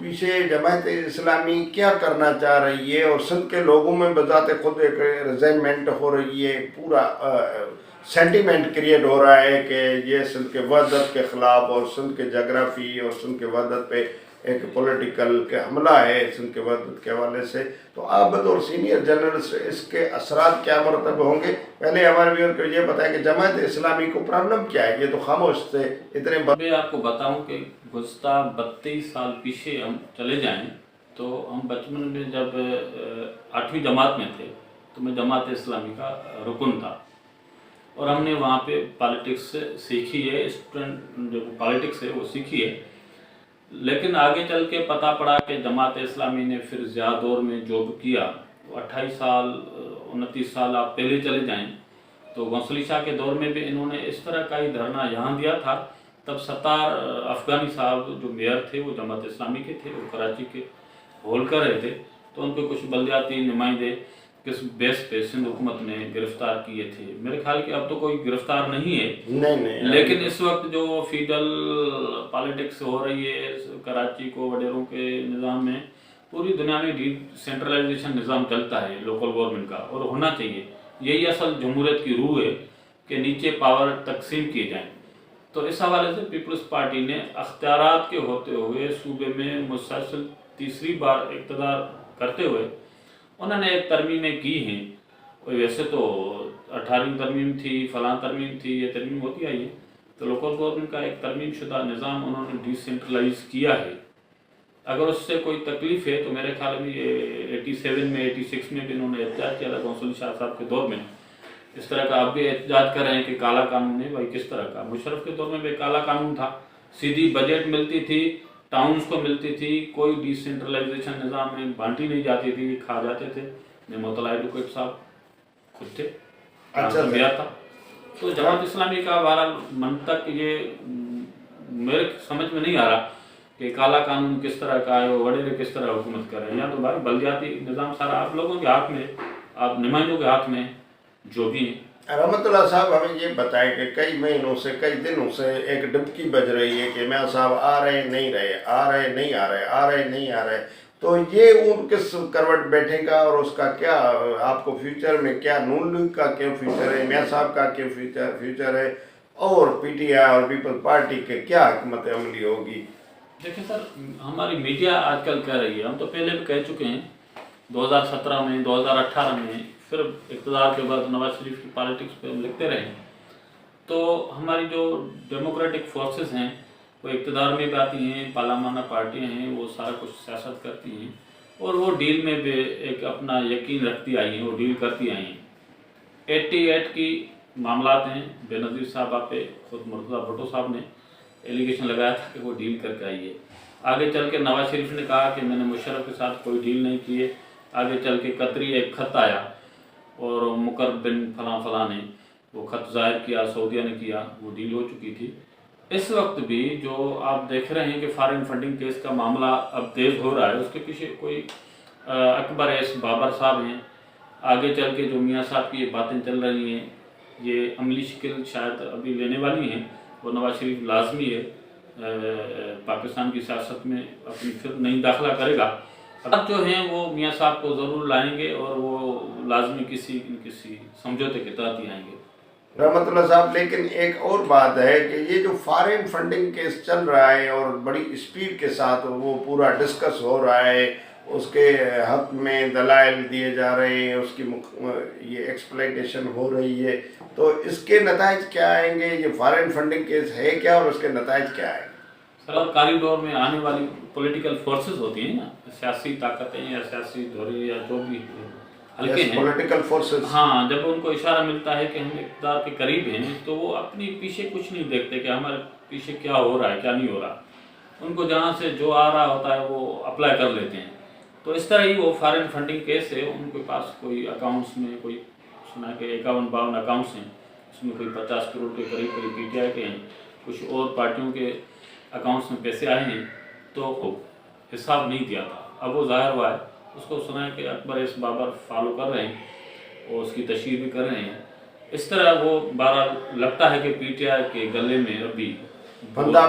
پیچھے جماعت اسلامی کیا کرنا چاہ رہی ہے، اور سندھ کے لوگوں میں بذات خود ایک ریزائنمنٹ ہو رہی ہے، پورا سینٹیمنٹ کریٹ ہو رہا ہے کہ یہ سندھ کے وحدت کے خلاف اور سندھ کے جغرافی اور سندھ کے وحدت پہ ایک پولیٹیکل کے حملہ ہے سندھ کے وحدت کے حوالے سے. تو آپ بطور سینئر جرنلسٹ اس کے اثرات کیا مرتب ہوں گے؟ پہلے ہمارے ویور کو یہ بتائیں کہ جماعت اسلامی کو پرابلم کیا ہے، یہ تو خاموش تھے اتنے میں آپ کو بتاؤں کہ گزشتہ 32 سال پیچھے ہم چلے جائیں تو ہم بچپن میں جب 8ویں جماعت میں تھے تو میں جماعت اسلامی کا رکن تھا، اور ہم نے وہاں پہ پالیٹکس سیکھی ہے، اسٹوڈنٹ جو پالیٹکس ہے وہ سیکھی ہے. لیکن آگے چل کے پتہ پڑا کہ جماعت اسلامی نے پھر زیادہ دور میں جو بھی کیا، 28 سال 29 سال آپ پہلے چلے جائیں تو غوث شاہ کے دور میں بھی انہوں نے اس طرح کا ہی دھرنا یہاں دیا تھا. تب ستار افغانی صاحب جو میئر تھے وہ جماعت اسلامی کے تھے، وہ کراچی کے ہول کر رہے تھے، تو ان کے کچھ بلدیاتی نمائندے کس بیس پہ سندھ حکومت نے گرفتار کیے تھے. میرے خیال کہ اب تو کوئی گرفتار نہیں ہے، نہیں، لیکن اس وقت جو فیڈل پالیٹکس ہو رہی ہے کراچی کو وڈیروں کے نظام میں، پوری دنیا میں ڈی سینٹرلائزیشن نظام چلتا ہے لوکل گورنمنٹ کا، اور ہونا چاہیے. یہی اصل جمہوریت کی روح ہے کہ نیچے پاور تقسیم کیے جائیں. تو اس حوالے سے پیپلز پارٹی نے اختیارات کے ہوتے ہوئے صوبے میں مسلسل تیسری بار اقتدار کرتے ہوئے انہوں نے ایک ترمیمیں کی ہیں. ویسے تو 18ویں ترمیم تھی، فلاں ترمیم تھی، یہ ترمیم ہوتی آئی ہے. تو لوکل گورنمنٹ کا ایک ترمیم شدہ نظام انہوں نے ڈی سینٹرلائز کیا ہے. اگر اس سے کوئی تکلیف ہے تو میرے خیال میں یہ 87 میں 86 میں بھی انہوں نے احتجاج کیا تھا غوث شاہ صاحب کے دور میں. اس طرح کا آپ بھی احتجاج کر رہے ہیں کہ کالا قانون ہے. بھائی کس طرح کا؟ مشرف کے دور میں بھی کالا قانون تھا، سیدھی بجٹ ملتی تھی، ٹاؤنز کو ملتی تھی، کوئی ڈی سینٹرلائزیشن نظام میں بانٹی نہیں جاتی تھی، کھا جاتے تھے. نعمت اللہ ایڈوکیٹ صاحب خود تھے، دیا تھا. تو جماعت اسلامی کا بہرحال منطق یہ میرے سمجھ میں نہیں آ رہا کہ کالا قانون کس طرح کا ہے، وڈیرے کس طرح حکومت کر رہے ہیں. یا تو بھائی بلدیاتی نظام سارا آپ لوگوں کے ہاتھ میں، آپ نمائندوں کے ہاتھ میں جو بھی ہیں. رحمت اللہ صاحب ہمیں یہ بتائیں کہ کئی مہینوں سے کئی دنوں سے ایک ڈبکی بج رہی ہے کہ میاں صاحب آ رہے نہیں رہے، آ رہے نہیں آ رہے، آ رہے نہیں آ رہے. تو یہ ان کس کروٹ بیٹھے گا اور اس کا کیا آپ کو فیوچر میں کیا نون لیگ کا کیا فیوچر ہے، میاں صاحب کا کیا فیوچر ہے، اور پی ٹی آئی اور پیپل پارٹی کے کیا حکمت عملی ہوگی؟ دیکھیں سر، ہماری میڈیا آج کل کہہ رہی ہے، ہم تو پہلے بھی کہہ چکے ہیں 2017 میں، 2018 میں، پھر اقتدار کے بعد نواز شریف کی پالیٹکس پہ ہم لکھتے رہے ہیں. تو ہماری جو ڈیموکریٹک فورسز ہیں وہ اقتدار میں بھی آتی ہیں، پارلیمانہ پارٹیاں ہیں، وہ سارا کچھ سیاست کرتی ہیں، اور وہ ڈیل میں بھی ایک اپنا یقین رکھتی آئی ہیں، وہ ڈیل کرتی آئی ہیں. 88 کی معاملات ہیں، بے نظیر صاحب پہ خود مرتضیٰ بھٹو صاحب نے ایلیگیشن لگایا تھا کہ وہ ڈیل کر کے آئی ہے. آگے چل کے نواز شریف نے کہا کہ میں نے مشرف کے ساتھ کوئی ڈیل نہیں کی ہے. آگے چل کے قطری ایک خط آیا اور مکرم بن فلاں نے وہ خط ظاہر کیا، سعودیہ نے کیا، وہ ڈیل ہو چکی تھی. اس وقت بھی جو آپ دیکھ رہے ہیں کہ فارن فنڈنگ کیس کا معاملہ اب تیز ہو رہا ہے، اس کے پیچھے کوئی اکبر ایس بابر صاحب ہیں. آگے چل کے جو میاں صاحب کی یہ باتیں چل رہی ہیں، یہ عملی شکل شاید ابھی لینے والی ہیں. وہ نواز شریف لازمی ہے پاکستان کی سیاست میں اپنی پھر نئی داخلہ کرے گا. اب جو ہیں وہ میاں صاحب کو ضرور لائیں گے اور وہ لازمی کسی سمجھوتے کے تحت ہی آئیں گے. رحمت اللہ صاحب، لیکن ایک اور بات ہے کہ یہ جو فارن فنڈنگ کیس چل رہا ہے اور بڑی اسپیڈ کے ساتھ وہ پورا ڈسکس ہو رہا ہے، اس کے حق میں دلائل دیے جا رہے ہیں، اس کی یہ ایکسپلائٹیشن ہو رہی ہے، تو اس کے نتائج کیا آئیں گے؟ یہ فارن فنڈنگ کیس ہے کیا اور اس کے نتائج کیا آئیں گے؟ سر، کاریڈور میں آنے والی پولیٹیکل فورسز ہوتی ہیں نا، سیاسی طاقتیں یا سیاسی دھڑے یا جو بھی حلقے ہیں، پولیٹیکل فورسز، ہاں، جب ان کو اشارہ ملتا ہے کہ ہم اقتدار کے قریب ہیں تو وہ اپنی پیچھے کچھ نہیں دیکھتے کہ ہمارے پیچھے کیا ہو رہا ہے کیا نہیں ہو رہا. ان کو جہاں سے جو آ رہا ہوتا ہے وہ اپلائی کر لیتے ہیں. تو اس طرح ہی وہ فارن فنڈنگ کیس ہے، ان کے پاس کوئی اکاؤنٹس میں کوئی سنا کہ 51-52 اکاؤنٹس ہیں، اس میں کوئی 50 کروڑ کے قریب پی ٹی آئی کے ہیں، کچھ اور پارٹیوں کے اکاؤنٹس میں پیسے آئے ہیں. تو حساب نہیں دیا تھا، اب وہ ظاہر ہوا ہے. اس کو سنا ہے کہ اکبر ایس بابر فالو کر رہے ہیں اور اس کی تشہیر بھی کر رہے ہیں. اس طرح وہ بہرحال لگتا ہے کہ پی ٹی آئی کے گلے میں ابھی بندہ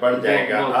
پڑ جائے گا. آپ کا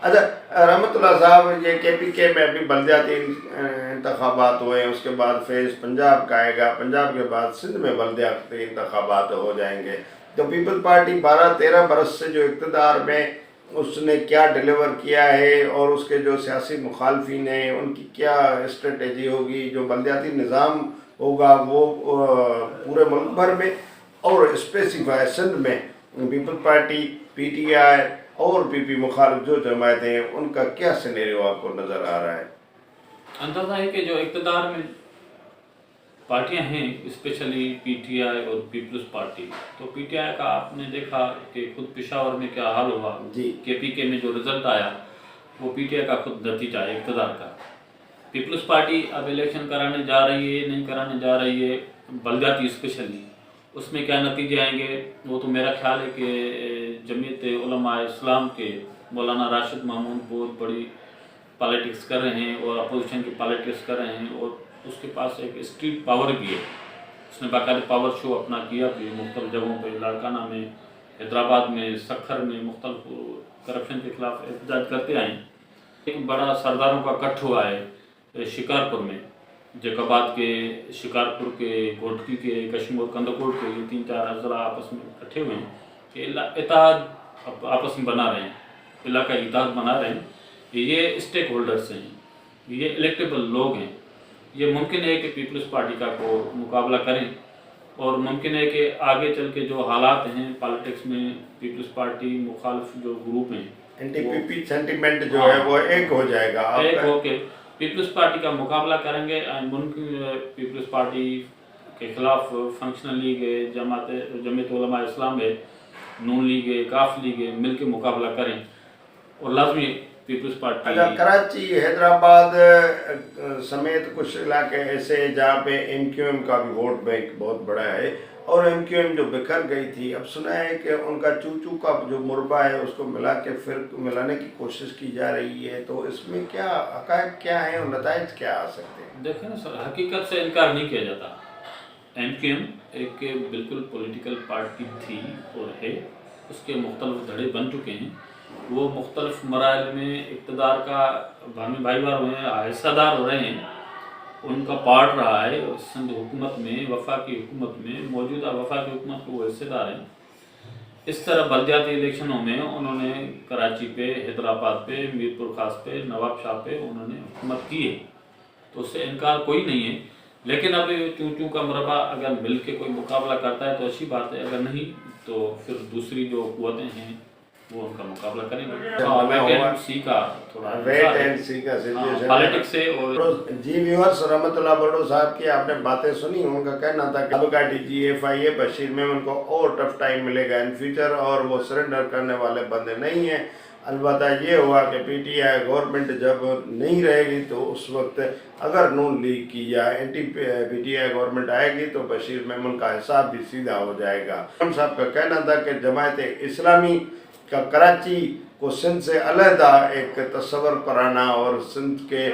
اچھا رحمت اللہ صاحب، یہ کے پی کے میں ابھی بلدیاتی انتخابات ہوئے ہیں، اس کے بعد فیز پنجاب کا آئے گا، پنجاب کے بعد سندھ میں بلدیاتی انتخابات ہو جائیں گے. تو پیپل پارٹی 12-13 برس سے جو اقتدار میں اس نے کیا ڈیلیور کیا ہے، اور اس کے جو سیاسی مخالفین ہیں ان کی کیا اسٹریٹجی ہوگی، جو بلدیاتی نظام ہوگا وہ پورے ملک بھر میں اور اسپیسیفائی سندھ میں people party, P T I اور پی پی مخالف جو جماعتیں ہیں ان کا کیا سینیریو آپ کو نظر آ رہا ہے؟ اندازہ ہے کہ جو اقتدار میں پارٹیاں ہیں، اسپیشلی پی ٹی آئی اور پیپلز پارٹی، تو پی ٹی آئی کا آپ نے دیکھا کہ خود پشاور میں کیا حال ہوا. جی. کے پی کے میں جو رزلٹ آیا وہ پی ٹی آئی کا خود نتیجہ ہے اقتدار کا. پیپلز پارٹی اب الیکشن کرانے جا رہی ہے، نہیں کرانے جا رہی ہے، بلدیاتی اسپیشلی اس میں کیا نتیجے آئیں گے وہ تو میرا خیال ہے کہ جمعیت علماء اسلام کے مولانا راشد مامون بہت بڑی پالیٹکس کر رہے ہیں اور اپوزیشن کی پالیٹکس کر رہے ہیں، اور اس کے پاس ایک اسٹریٹ پاور بھی ہے. اس نے باقاعدہ پاور شو اپنا کیا بھی مختلف جگہوں پہ، لاڑکانہ میں، حیدرآباد میں، سکھر میں مختلف کرپشن کے خلاف احتجاج کرتے آئے ہیں. ایک بڑا سرداروں کا کٹ ہوا ہے شکارپور میں، جیکاباد کے، شکارپور کے، گھوٹکی کے، کشمور کندکوٹ کے، یہ 3-4 اضلاع آپس میں اکٹھے ہوئے ہیں کہ اتحاد آپس میں بنا رہے ہیں، علاقائی اتحاد بنا رہے ہیں. یہ اسٹیک ہولڈرز ہیں، یہ الیکٹیبل لوگ ہیں. یہ ممکن ہے کہ پیپلز پارٹی کا کو مقابلہ کریں، اور ممکن ہے کہ آگے چل کے جو حالات ہیں پالیٹکس میں پیپلز پارٹی مخالف جو گروپ ہیں اینٹی پی پی سینٹیمنٹ جو ہے وہ ایک ہو جائے گا. ایک ہو کے پیپلز پارٹی کا مقابلہ کریں گے. پیپلز پارٹی کے خلاف فنکشنل لیگ ہے، جمعیت علماء اسلام ہے، نون لیگ ہے، کاف لیگ ہے، مل کے مقابلہ کریں، اور لازمی پیپلز پارٹی. اچھا کراچی، حیدرآباد سمیت کچھ علاقے ایسے ہیں جہاں پہ ایم کیو ایم کا بھی ووٹ بینک بہت بڑا ہے، اور ایم کیو ایم جو بکھر گئی تھی، اب سنا ہے کہ ان کا چوچو کا جو مربع ہے اس کو ملا کے پھر ملانے کی کوشش کی جا رہی ہے. تو اس میں کیا حقائق کیا ہیں اور نتائج کیا آ سکتے ہیں؟ دیکھیں نا سر، حقیقت سے انکار نہیں کیا جاتا. ایم کیو ایم ایک بالکل پولیٹیکل پارٹی تھی اور ہے، اس کے مختلف دھڑے بن چکے ہیں. وہ مختلف مراحل میں اقتدار کا بھائی بار ہوئے ہیں، حصہ دار ہو رہے ہیں. ان کا پارٹ رہا ہے سندھ حکومت میں، وفاقی حکومت میں، موجودہ وفاقی حکومت کے وہ حصے دار ہیں. اس طرح بلدیاتی الیکشنوں میں انہوں نے کراچی پہ، حیدرآباد پہ، میرپور خاص پہ، نواب شاہ پہ انہوں نے حکومت کی ہے، تو اس سے انکار کوئی نہیں ہے. لیکن اب چون کا مربع اگر مل کے کوئی مقابلہ کرتا ہے تو اچھی بات ہے، اگر نہیں تو پھر دوسری جو قوتیں ہیں وہ ان کا مقابلہ کریں گے. ویٹ اینڈ سی کا تھوڑا ویٹ اینڈ سی کا سچویشن پالیٹکس سے. اور جی ویورس، رحمت اللہ بڑو صاحب کی آپ نے باتیں سنی. ان کا کہنا تھا کہ اب کا ڈی جی ایف آئی ہے بشیر میں ان کو اور ٹف ٹائم ملے گا ان فیوچر، اور وہ سرنڈر کرنے والے بندے نہیں ہیں. البتہ یہ ہوا کہ پی ٹی آئی گورنمنٹ جب نہیں رہے گی تو اس وقت اگر نون لیگ کی یا anti PTI government آئے گی تو بشیر میمن کا حساب بھی سیدھا ہو جائے گا. صاحب کا کہنا تھا کہ جماعت اسلامی کا کراچی کو سندھ سے علیحدہ ایک تصور کرانا اور سندھ کے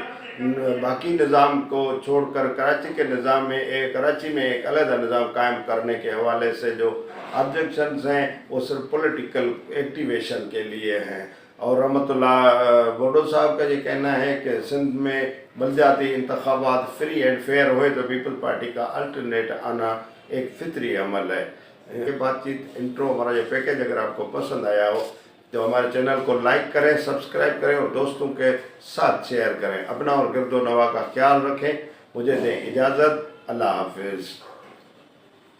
باقی نظام کو چھوڑ کر کراچی کے نظام میں کراچی میں ایک علیحدہ نظام قائم کرنے کے حوالے سے جو آبجیکشنز ہیں وہ صرف پولیٹیکل ایکٹیویشن کے لیے ہیں. اور رحمت اللہ بوڈو صاحب کا یہ کہنا ہے کہ سندھ میں بلدیاتی انتخابات فری اینڈ فیئر ہوئے تو پیپل پارٹی کا الٹرنیٹ آنا ایک فطری عمل ہے. یہ بات چیت انٹرو ہمارا یہ پیکیج اگر آپ کو پسند آیا ہو تو ہمارے چینل کو لائک کریں، سبسکرائب کریں اور دوستوں کے ساتھ شیئر کریں. اپنا اور گرد و نواح کا خیال رکھیں. مجھے دیں اجازت. اللہ حافظ.